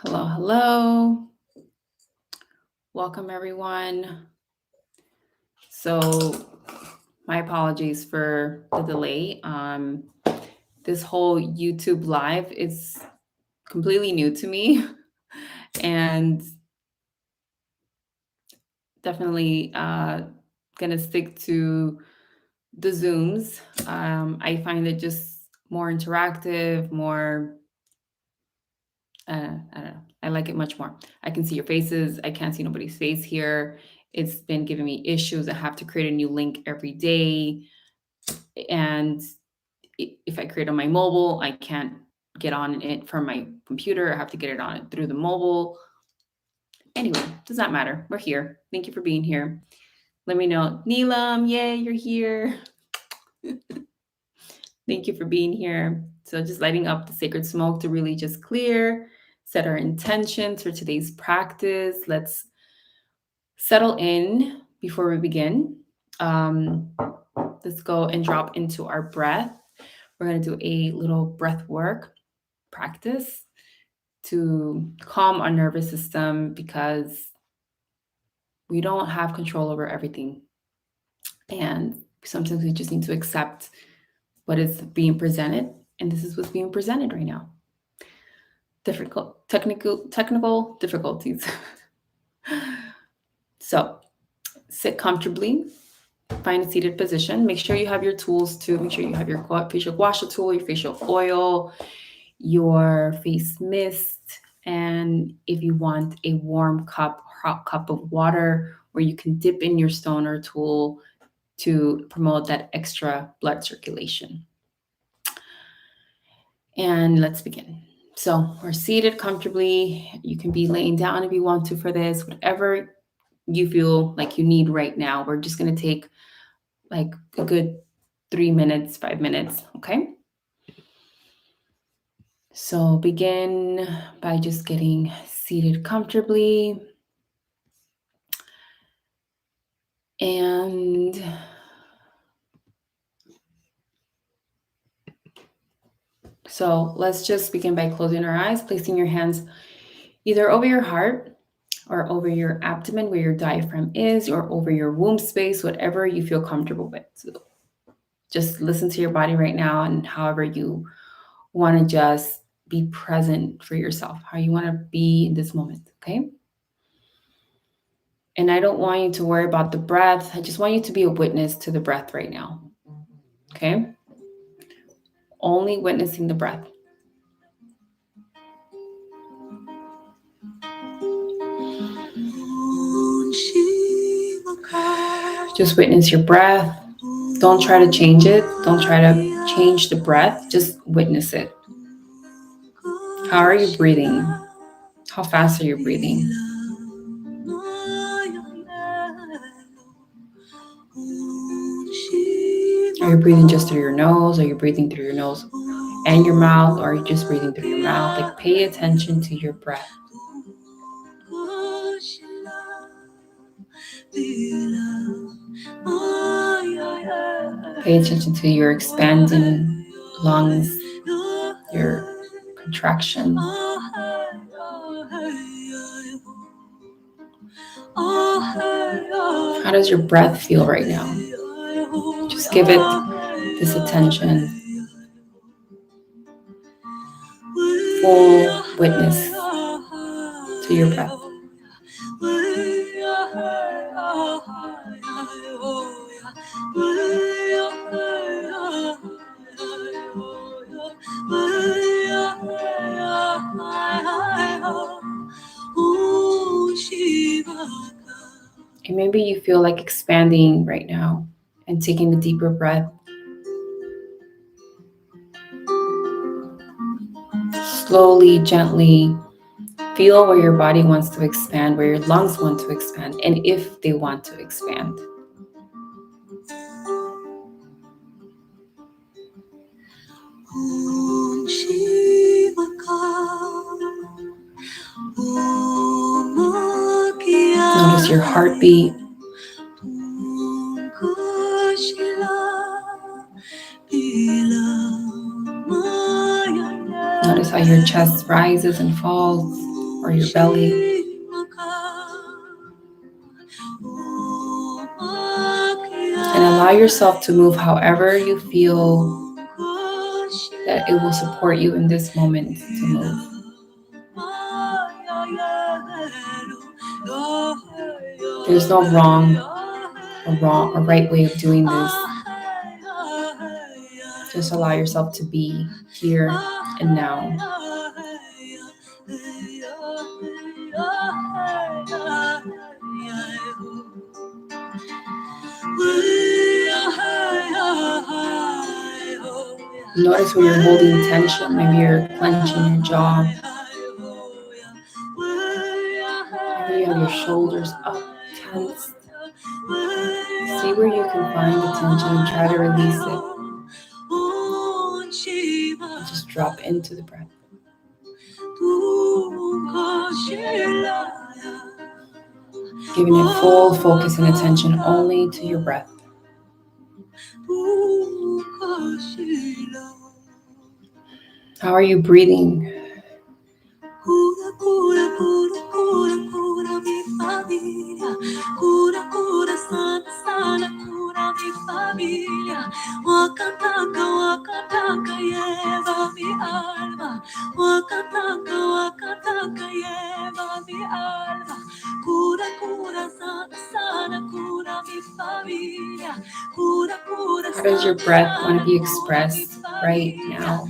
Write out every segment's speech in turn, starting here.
Hello, hello. Welcome, everyone. So, my apologies for the delay. This whole YouTube live is completely new to me, and definitely gonna stick to the Zooms. I find it just more interactive, more. I don't know. I like it much more. I can see your faces. I can't see nobody's face here. It's been giving me issues. I have to create a new link every day. And if I create on my mobile, I can't get on it from my computer. I have to get it on it through the mobile. Anyway, does not matter. We're here. Thank you for being here. Let me know. Neelam, yay, you're here. Thank you for being here. So just lighting up the sacred smoke to really just clear, set our intentions for today's practice. Let's settle in before we begin. Um, let's go and drop into our breath. We're going to do a little breath work practice to calm our nervous system because we don't have control over everything. And sometimes we just need to accept what is being presented. And this is what's being presented right now. Technical difficulties. So sit comfortably. Find a seated position. Make sure you have your tools too. Make sure you have your facial gua sha tool, your facial oil, your face mist, and if you want a warm hot cup of water where you can dip in your stoner tool to promote that extra blood circulation. And let's begin. So we're seated comfortably. You can be laying down if you want to for this, whatever you feel like you need right now. We're just going to take like a good 3 minutes, 5 minutes, okay? So begin by just getting seated comfortably. And so let's just begin by closing our eyes, placing your hands either over your heart or over your abdomen where your diaphragm is, or over your womb space, whatever you feel comfortable with. So just listen to your body right now and however you want to just be present for yourself, how you want to be in this moment, okay? And I don't want you to worry about the breath. I just want you to be a witness to the breath right now, okay? Only witnessing the breath. Just witness your breath. Don't try to change it. Don't try to change the breath. Just witness it. How are you breathing? How fast are you breathing? Are you breathing just through your nose? Are you breathing through your nose and your mouth? Or are you just breathing through your mouth? Like, pay attention to your breath. Pay attention to your expanding lungs, your contraction. How does your breath feel right now? Just give it this attention. Full witness to your breath. And maybe you feel like expanding right now and taking a deeper breath. Slowly, gently feel where your body wants to expand, where your lungs want to expand, and if they want to expand. Notice your heartbeat. Notice how your chest rises and falls. or your belly. And allow yourself to move however you feel that it will support you in this moment to move. There's no wrong or right way of doing this. Just allow yourself to be here and now. Notice where you're holding tension. Maybe you're clenching your jaw. Maybe you have your shoulders up, tense. See where you can find the tension and try to release it. And just drop into the breath. Giving it full focus and attention only to your breath. How are you breathing? How does your breath want to be expressed right now?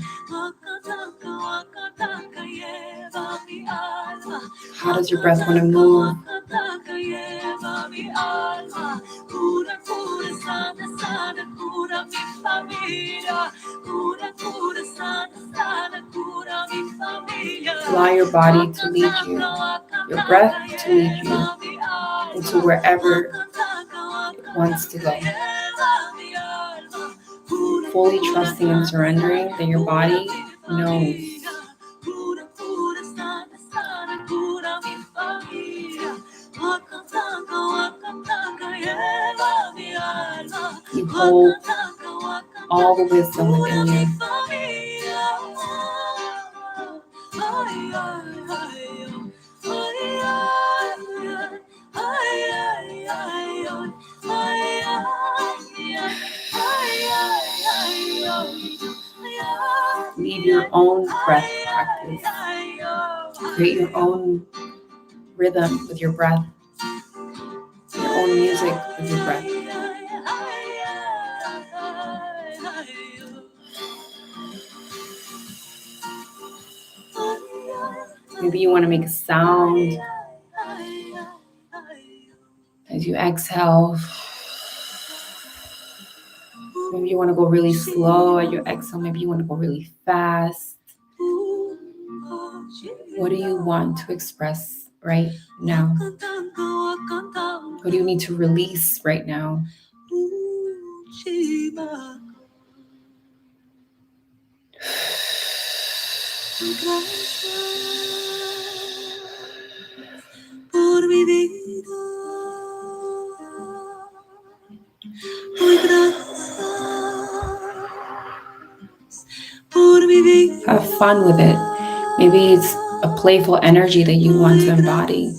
How does your breath want to move? Allow your body to lead you, your breath to lead you into wherever it wants to go. Fully trusting and surrendering that your body knows. You hold all the wisdom within you. Lead your own breath practice. Create your own rhythm with your breath. Your own music with your breath. Maybe you want to make a sound as you exhale. Maybe you want to go really slow at your exhale. Maybe you want to go really fast. What do you want to express right now? What do you need to release right now? Have fun with it. Maybe it's a playful energy that you want to embody.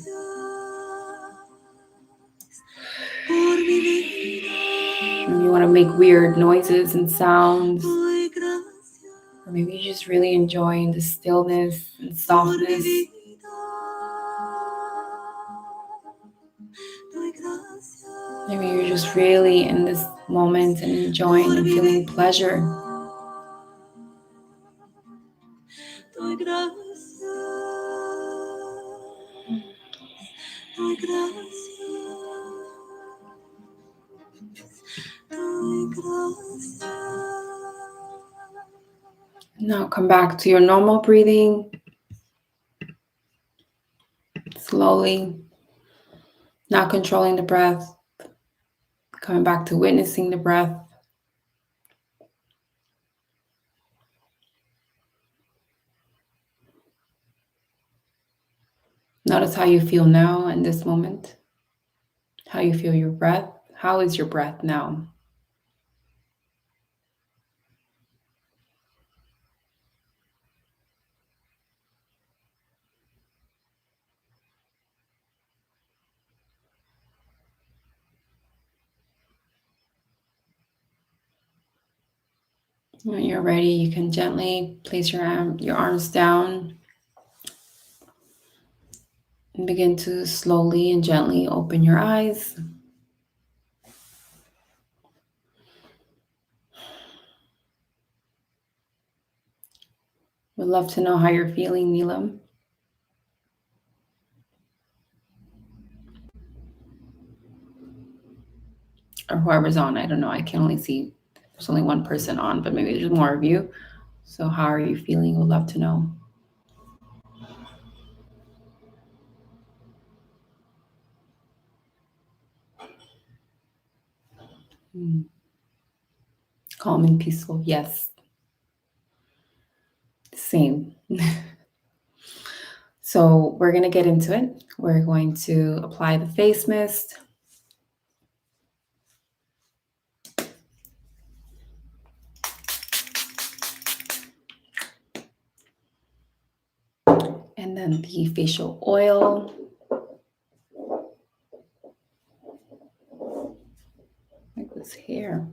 Maybe you want to make weird noises and sounds. Or maybe you're just really enjoying the stillness and softness. Maybe you're just really in this moment and enjoying and feeling pleasure. Now come back to your normal breathing. Slowly, not controlling the breath. Coming back to witnessing the breath. Notice how you feel now in this moment. How you feel your breath. How is your breath now? When you're ready, you can gently place your arms down and begin to slowly and gently open your eyes. Would love to know how you're feeling, Neelam. Or whoever's on. I don't know. I can only see there's only one person on, but maybe there's more of you. So how are you feeling? Would love to know. Calm and peaceful. Yes. Same. So we're going to get into it. We're going to apply the face mist. And then the facial oil. Like this hair.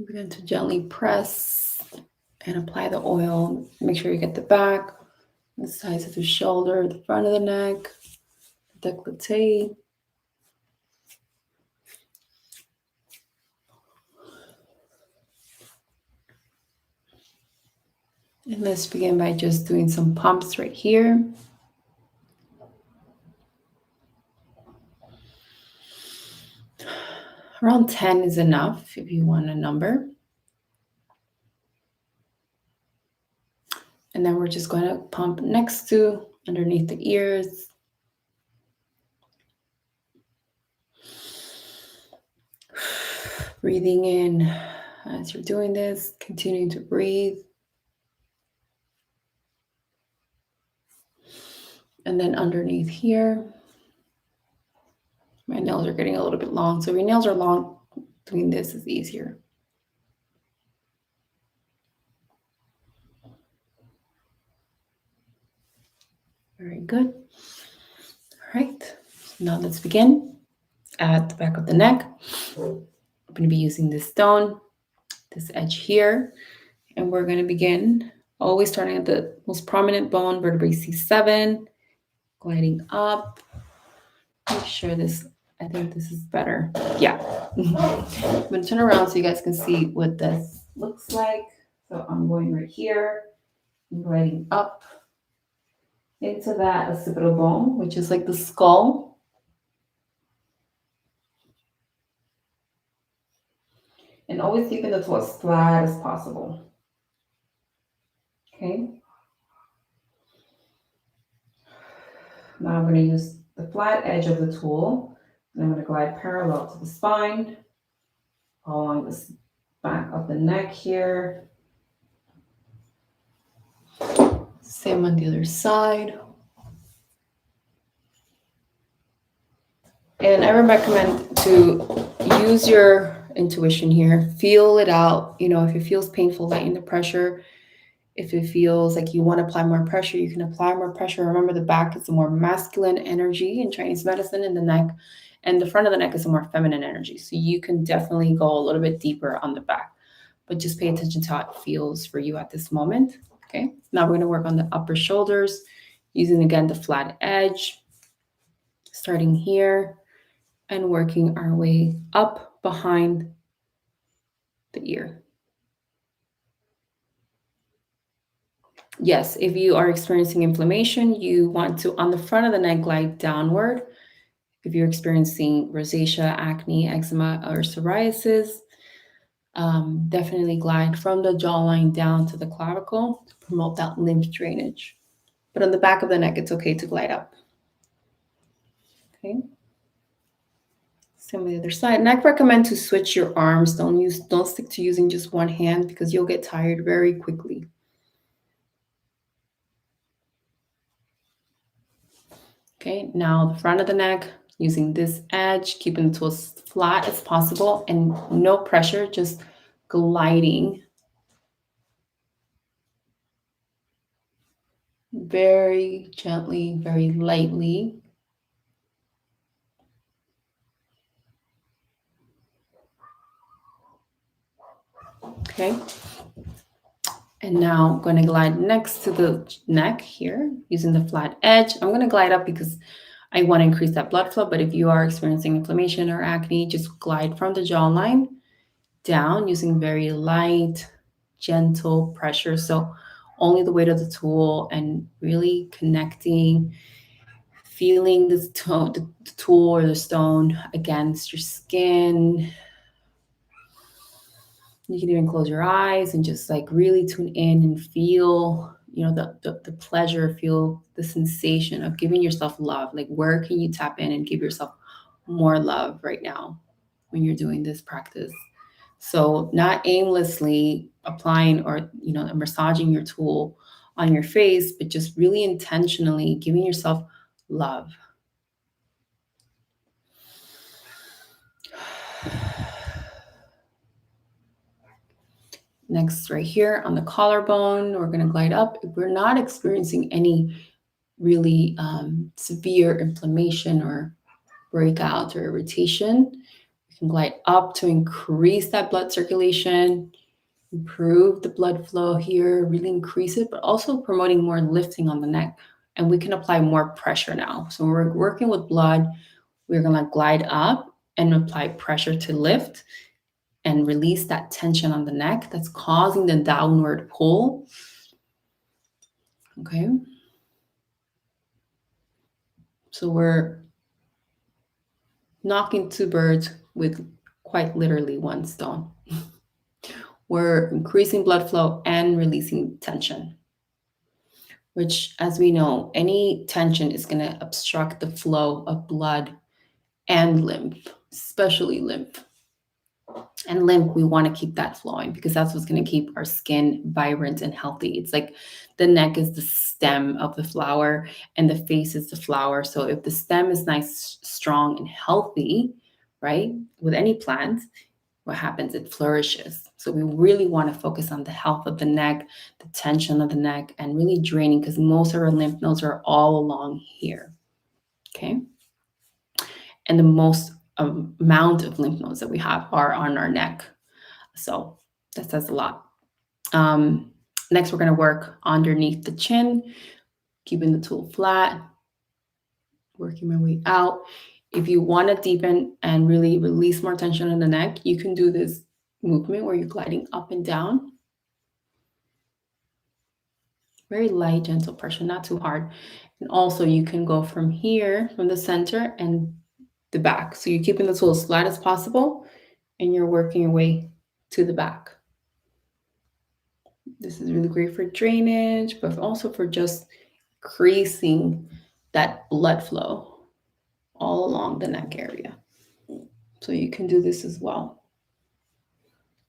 Begin to gently press and apply the oil. Make sure you get the back, the sides of the shoulder, the front of the neck, the décolleté. And let's begin by just doing some pumps right here. Around 10 is enough if you want a number. And then we're just going to pump next to, underneath the ears. Breathing in as you're doing this, continuing to breathe. And then underneath here, my nails are getting a little bit long. So if your nails are long, doing this is easier. Very good. All right, now let's begin. At the back of the neck, I'm going to be using this stone, this edge here, and we're going to begin always starting at the most prominent bone, vertebrae C7, gliding up. Make sure this, I think this is better. Yeah. I'm going to turn around so you guys can see what this looks like. So I'm going right here, gliding up into that occipital bone, which is like the skull. And always keeping the toe as flat as possible. Okay. Now I'm going to use the flat edge of the tool, and I'm going to glide parallel to the spine, along the back of the neck here. Same on the other side. And I recommend to use your intuition here. Feel it out. You know, if it feels painful, lighten the pressure. If it feels like you want to apply more pressure, you can apply more pressure. Remember, the back is the more masculine energy in Chinese medicine, and the neck and the front of the neck is a more feminine energy. So you can definitely go a little bit deeper on the back, but just pay attention to how it feels for you at this moment. Okay, now we're going to work on the upper shoulders using again the flat edge, starting here and working our way up behind the ear. Yes, if you are experiencing inflammation, you want to, on the front of the neck, glide downward. If you're experiencing rosacea, acne, eczema, or psoriasis, definitely glide from the jawline down to the clavicle to promote that lymph drainage. But on the back of the neck, it's okay to glide up. Okay. Same on the other side. And I recommend to switch your arms. Don't stick to using just one hand because you'll get tired very quickly. Okay, now the front of the neck, using this edge, keeping the toes flat as possible and no pressure, just gliding very gently, very lightly. Okay. And now I'm going to glide next to the neck here using the flat edge. I'm going to glide up because I want to increase that blood flow. But if you are experiencing inflammation or acne, just glide from the jawline down using very light, gentle pressure. So only the weight of the tool and really connecting, feeling the tool or the stone against your skin. You can even close your eyes and just like really tune in and feel, the pleasure, feel the sensation of giving yourself love. Like, where can you tap in and give yourself more love right now when you're doing this practice? So, not aimlessly applying or, massaging your tool on your face, but just really intentionally giving yourself love. Next, right here on the collarbone, we're going to glide up. If we're not experiencing any really severe inflammation or breakout or irritation, we can glide up to increase that blood circulation, improve the blood flow here, really increase it, but also promoting more lifting on the neck. And we can apply more pressure now. So when we're working with blood, we're going to glide up and apply pressure to lift and release that tension on the neck that's causing the downward pull. Okay. So we're knocking two birds with quite literally one stone. We're increasing blood flow and releasing tension, which, as we know, any tension is going to obstruct the flow of blood and lymph, especially lymph. And lymph, we want to keep that flowing because that's what's going to keep our skin vibrant and healthy. It's like the neck is the stem of the flower and the face is the flower. So if the stem is nice, strong, and healthy, right, with any plant, what happens? It flourishes. So we really want to focus on the health of the neck, the tension of the neck, and really draining because most of our lymph nodes are all along here. Okay. And the most amount of lymph nodes that we have are on our neck. So that says a lot. Next, we're going to work underneath the chin, keeping the tool flat, working my way out. If you want to deepen and really release more tension in the neck, you can do this movement where you're gliding up and down. Very light, gentle pressure, not too hard. And also you can go from here, from the center and the back. So you're keeping the tool as flat as possible and you're working your way to the back. This is really great for drainage, but also for just increasing that blood flow all along the neck area. So you can do this as well.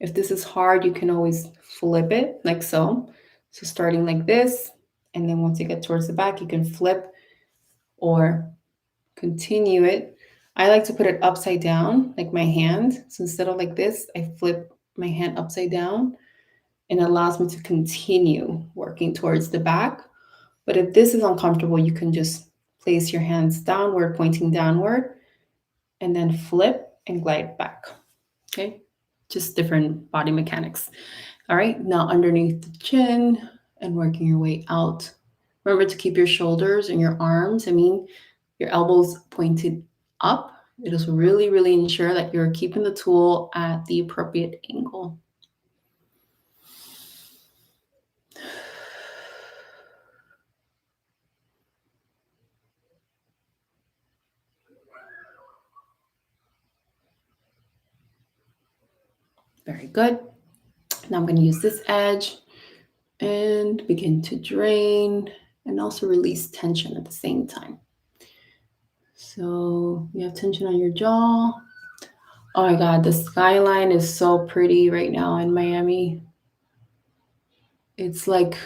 If this is hard, you can always flip it like so. So starting like this, and then once you get towards the back, you can flip or continue it. I like to put it upside down, like my hand. So instead of like this, I flip my hand upside down and it allows me to continue working towards the back. But if this is uncomfortable, you can just place your hands downward, pointing downward, and then flip and glide back. Okay, just different body mechanics. All right, now underneath the chin and working your way out. Remember to keep your shoulders and your arms, your elbows pointed up. It is really, really ensure that you're keeping the tool at the appropriate angle. Very good. Now I'm going to use this edge and begin to drain and also release tension at the same time. So you have tension on your jaw. Oh my God, the skyline is so pretty right now in Miami. It's like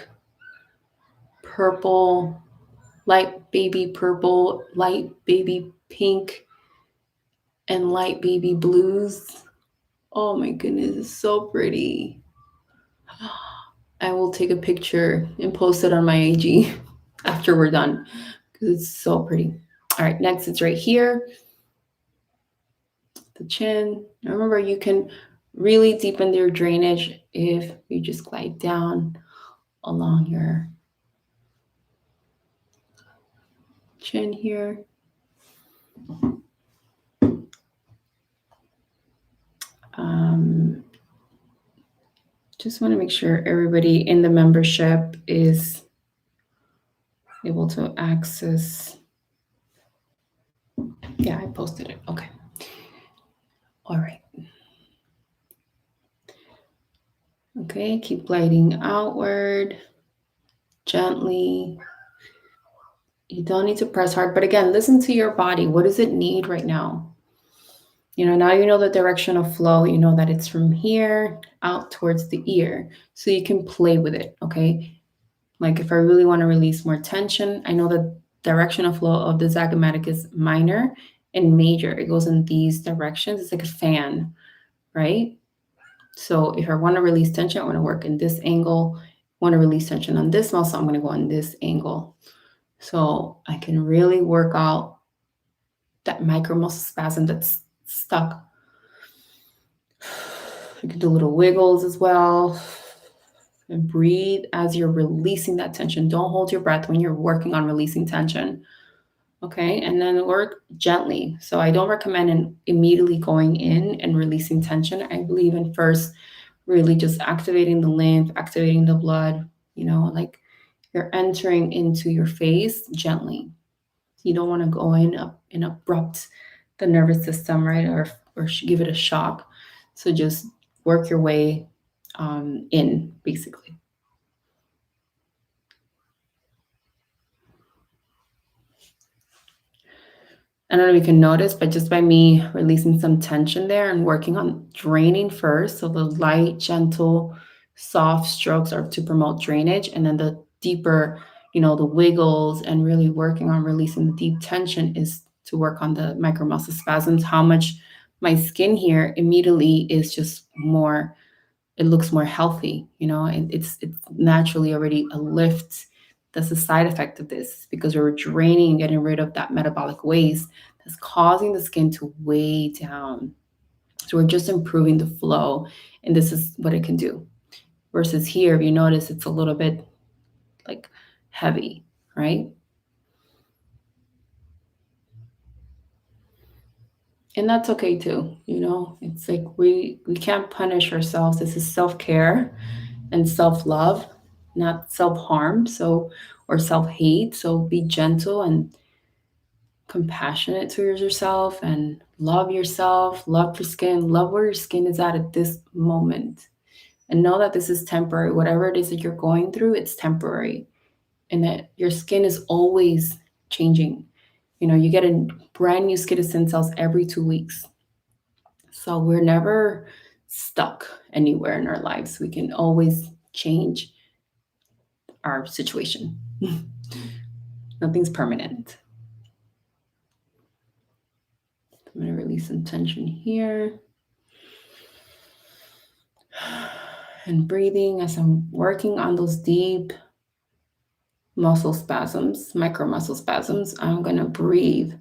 purple, light baby purple, light baby pink, and light baby blues. Oh my goodness, it's so pretty. I will take a picture and post it on my IG. after we're done because it's so pretty. All right, next it's right here, the chin. Remember, you can really deepen your drainage if you just glide down along your chin here. Just want to make sure everybody in the membership is able to access. Yeah, I posted it. Okay. All right. Okay, keep gliding outward gently. You don't need to press hard, but again, listen to your body. What does it need right now? Now you know the direction of flow. You know that it's from here out towards the ear. So you can play with it, okay? Like if I really want to release more tension, I know the direction of flow of the zygomatic is minor and major. It goes in these directions. It's like a fan, right? So if I want to release tension, I want to work in this angle. Want to release tension on this muscle, I'm going to go on this angle. So I can really work out that micromuscle spasm that's stuck. You can do little wiggles as well. And breathe as you're releasing that tension. Don't hold your breath when you're working on releasing tension. Okay, and then work gently. So I don't recommend immediately going in and releasing tension. I believe in first really just activating the lymph, activating the blood, like you're entering into your face gently. You don't want to go in and abrupt the nervous system, right? Or give it a shock. So just work your way in, basically. I don't know if you can notice, but just by me releasing some tension there and working on draining first, so the light, gentle, soft strokes are to promote drainage, and then the deeper, the wiggles and really working on releasing the deep tension is to work on the micromuscle spasms. How much my skin here immediately is just more, it looks more healthy, and it's naturally already a lift. That's a side effect of this because we're draining and getting rid of that metabolic waste that's causing the skin to weigh down. So we're just improving the flow, and this is what it can do. Versus here, if you notice, it's a little bit like heavy, right? And that's okay too. It's like we can't punish ourselves. This is self-care and self-love, not self-harm. So, or self-hate. So be gentle and compassionate towards yourself and love yourself, love your skin, love where your skin is at this moment. And know that this is temporary. Whatever it is that you're going through, it's temporary. And that your skin is always changing. You get a brand new skin cells every 2 weeks. So we're never stuck anywhere in our lives. We can always change our situation. Nothing's permanent. I'm going to release some tension here. And breathing as I'm working on those deep muscle spasms, micro muscle spasms, I'm going to breathe.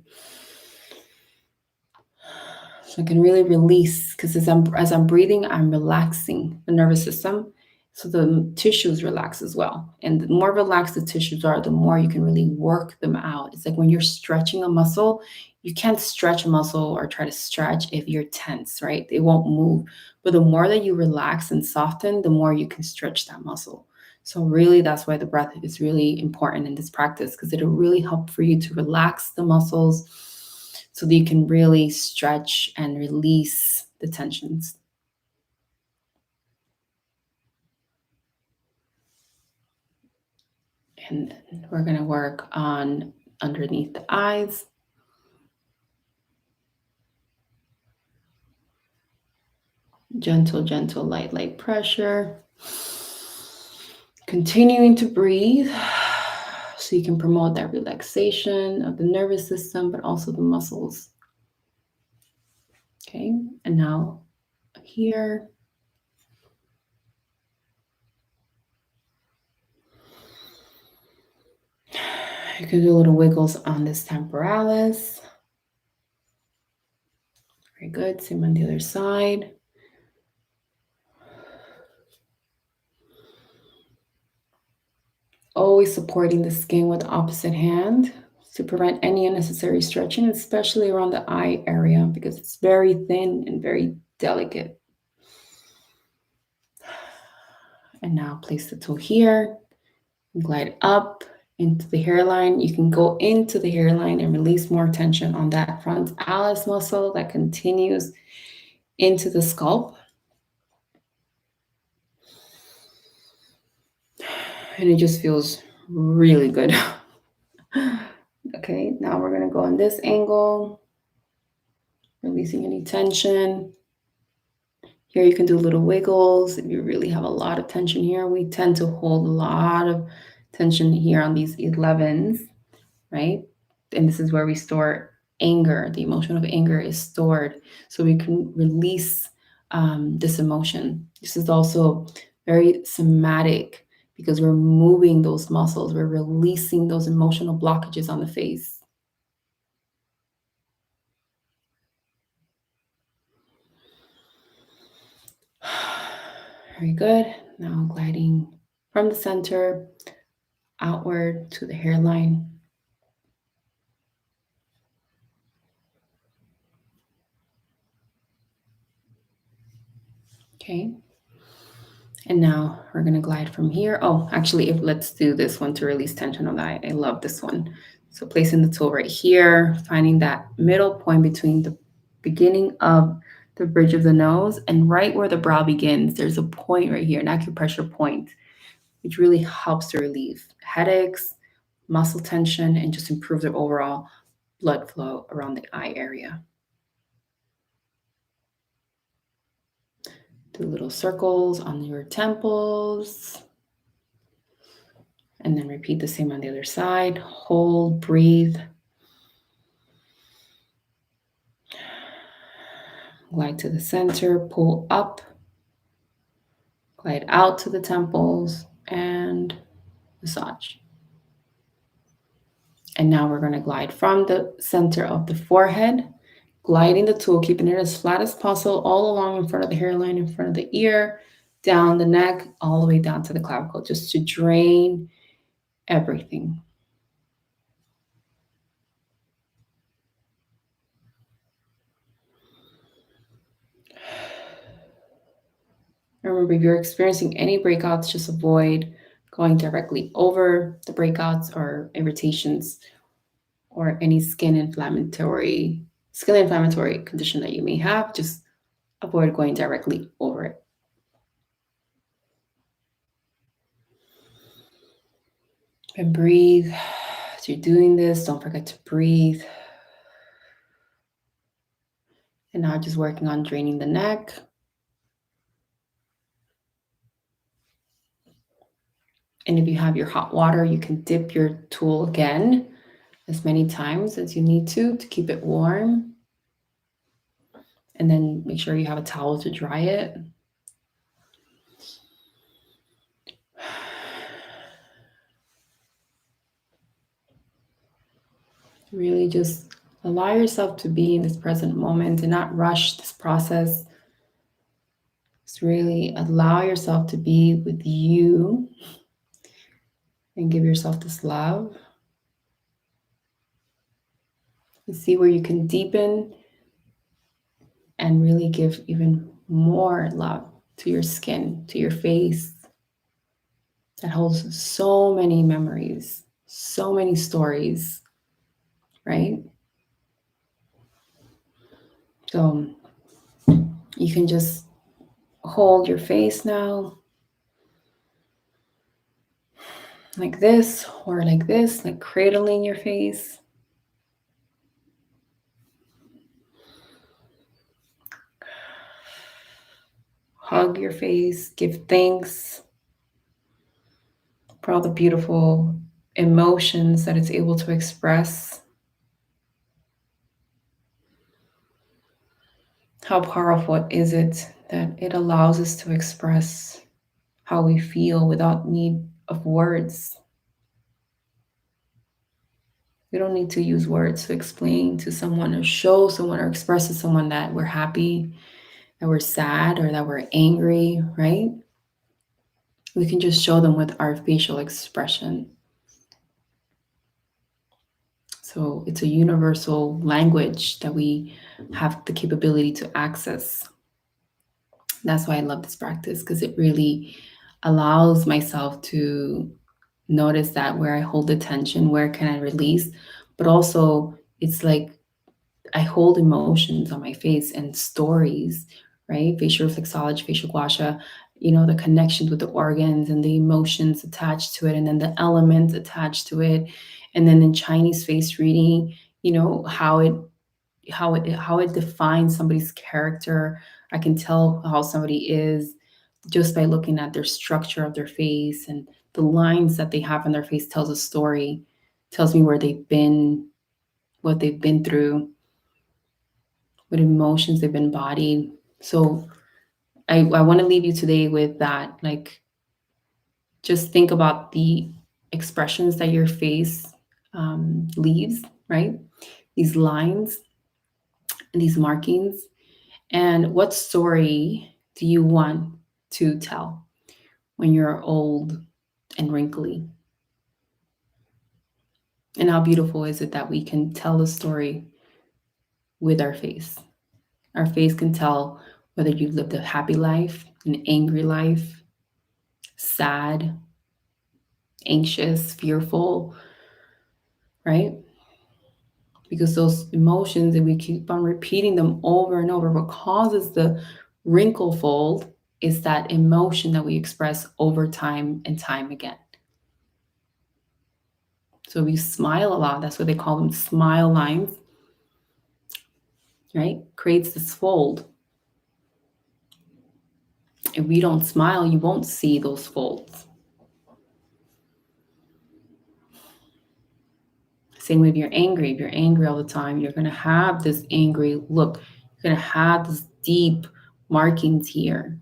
So I can really release, because as I'm breathing, I'm relaxing the nervous system. So the tissues relax as well. And the more relaxed the tissues are, the more you can really work them out. It's like when you're stretching a muscle, you can't stretch a muscle or try to stretch if you're tense, right? It won't move. But the more that you relax and soften, the more you can stretch that muscle. So really, that's why the breath is really important in this practice, because it'll really help for you to relax the muscles so that you can really stretch and release the tensions. And we're going to work on underneath the eyes. Gentle, gentle, light, light pressure. Continuing to breathe so you can promote that relaxation of the nervous system, but also the muscles. Okay, and now here. You can do little wiggles on this temporalis. Very good. Same on the other side. Always supporting the skin with the opposite hand to prevent any unnecessary stretching, especially around the eye area because it's very thin and very delicate. And now place the tool here, glide up into the hairline. You can go into the hairline and release more tension on that frontalis muscle that continues into the scalp. And it just feels really good. Okay, now we're gonna go on this angle, releasing any tension. Here you can do little wiggles. If you really have a lot of tension here, we tend to hold a lot of tension here on these 11s, right? And this is where we store anger. The emotion of anger is stored so we can release this emotion. This is also very somatic because we're moving those muscles. We're releasing those emotional blockages on the face. Very good. Now gliding from the center outward to the hairline. Okay. And now we're going to glide from here. Oh, actually, let's do this one to release tension on that. I love this one. So placing the tool right here, finding that middle point between the beginning of the bridge of the nose and right where the brow begins. There's a point right here, an acupressure point, which really helps to relieve headaches, muscle tension, and just improve the overall blood flow around the eye area. Do little circles on your temples. And then repeat the same on the other side. Hold, breathe. Glide to the center, pull up. Glide out to the temples and massage. And now we're going to glide from the center of the forehead, gliding the tool, keeping it as flat as possible, all along in front of the hairline, in front of the ear, down the neck, all the way down to the clavicle, just to drain everything. Remember, if you're experiencing any breakouts, just avoid going directly over the breakouts or irritations or any skin inflammatory condition that you may have. Just avoid going directly over it. And breathe. As you're doing this, don't forget to breathe. And now just working on draining the neck. And if you have your hot water, you can dip your tool again as many times as you need to keep it warm. And then make sure you have a towel to dry it. Really just allow yourself to be in this present moment and not rush this process. Just really allow yourself to be with you and give yourself this love. And see where you can deepen and really give even more love to your skin, to your face that holds so many memories, so many stories, right? So you can just hold your face now like this or like this, like cradling your face. Hug your face, give thanks for all the beautiful emotions that it's able to express. How powerful is it that it allows us to express how we feel without need of words? We don't need to use words to explain to someone or show someone or express to someone that we're happy, that we're sad, or that we're angry, right? We can just show them with our facial expression. So it's a universal language that we have the capability to access. That's why I love this practice, because it really allows myself to notice that where I hold the tension, where can I release? But also, it's like I hold emotions on my face and stories, right? Facial reflexology, facial gua sha, the connections with the organs and the emotions attached to it, and then the elements attached to it. And then in Chinese face reading, how it defines somebody's character. I can tell how somebody is just by looking at their structure of their face, and the lines that they have on their face tells a story, tells me where they've been, what they've been through, what emotions they've embodied. So I want to leave you today with that. Like, just think about the expressions that your face leaves, right? These lines and these markings. And what story do you want to tell when you're old and wrinkly? And how beautiful is it that we can tell a story with our face? Our face can tell whether you've lived a happy life, an angry life, sad, anxious, fearful, right? Because those emotions, if we keep on repeating them over and over, what causes the wrinkle fold is that emotion that we express over time and time again. So if you smile a lot, that's what they call them, smile lines, right? Creates this fold. If we don't smile, you won't see those folds. Same way if you're angry. If you're angry all the time, you're going to have this angry look. You're going to have this deep markings here.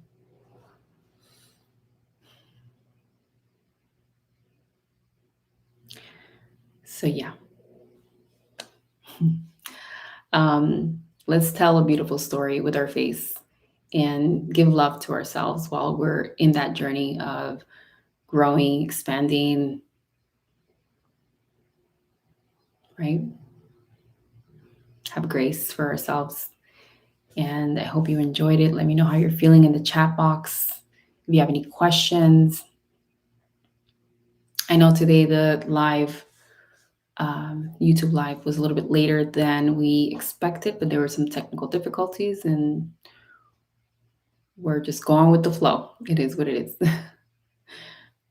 So yeah. Let's tell a beautiful story with our face and give love to ourselves while we're in that journey of growing, expanding, right? Have grace for ourselves. And I hope you enjoyed it. Let me know how you're feeling in the chat box. If you have any questions. I know today the YouTube live was a little bit later than we expected, but there were some technical difficulties, and we're just going with the flow. It is what it is.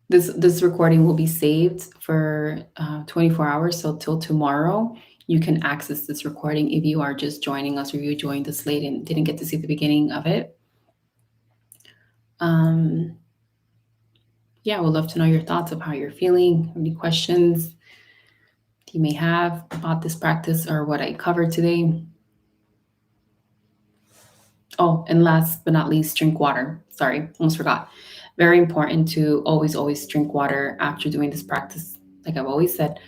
This recording will be saved for 24 hours, so till tomorrow you can access this recording if you are just joining us or you joined us late and didn't get to see the beginning of it. Yeah, we'd love to know your thoughts of how you're feeling, any questions you may have about this practice or what I covered today. Oh, and last but not least, drink water. Sorry, almost forgot. Very important to always drink water after doing this practice. Like I've always said,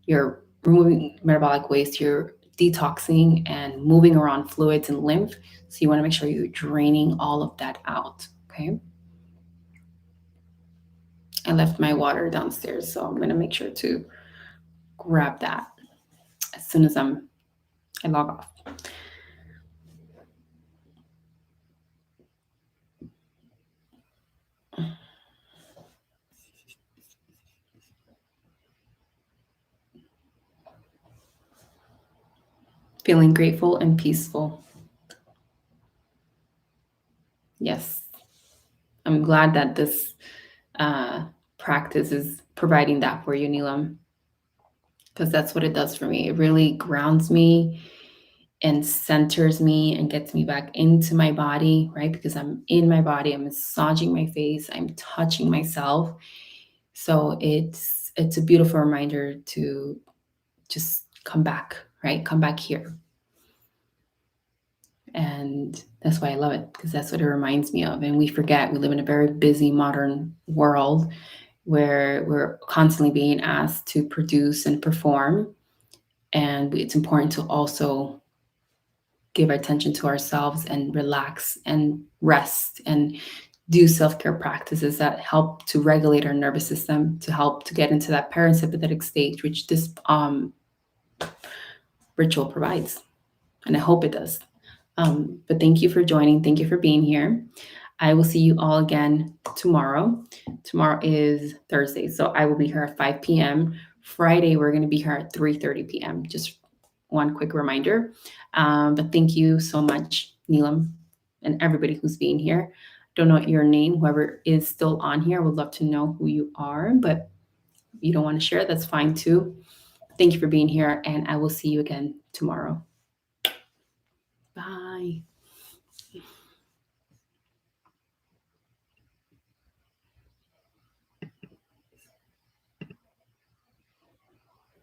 you're removing metabolic waste, you're detoxing and moving around fluids and lymph. So you want to make sure you're draining all of that out. Okay. I left my water downstairs, so I'm going to make sure to grab that as soon as I log off. Feeling grateful and peaceful. Yes. I'm glad that this practice is providing that for you, Neelam, because that's what it does for me. It really grounds me and centers me and gets me back into my body, right? Because I'm in my body, I'm massaging my face, I'm touching myself. So it's a beautiful reminder to just come back, right? Come back here. And that's why I love it, because that's what it reminds me of. And we forget, we live in a very busy modern world where we're constantly being asked to produce and perform. And it's important to also give attention to ourselves and relax and rest and do self-care practices that help to regulate our nervous system, to help to get into that parasympathetic stage, which this ritual provides. And I hope it does. But thank you for joining. Thank you for being here. I will see you all again tomorrow. Tomorrow is Thursday, so I will be here at 5 p.m. Friday, we're going to be here at 3:30 p.m. Just one quick reminder. But thank you so much, Neelam, and everybody who's being here. Don't know your name, whoever is still on here. I would love to know who you are, but if you don't want to share, that's fine too. Thank you for being here, and I will see you again tomorrow. Bye.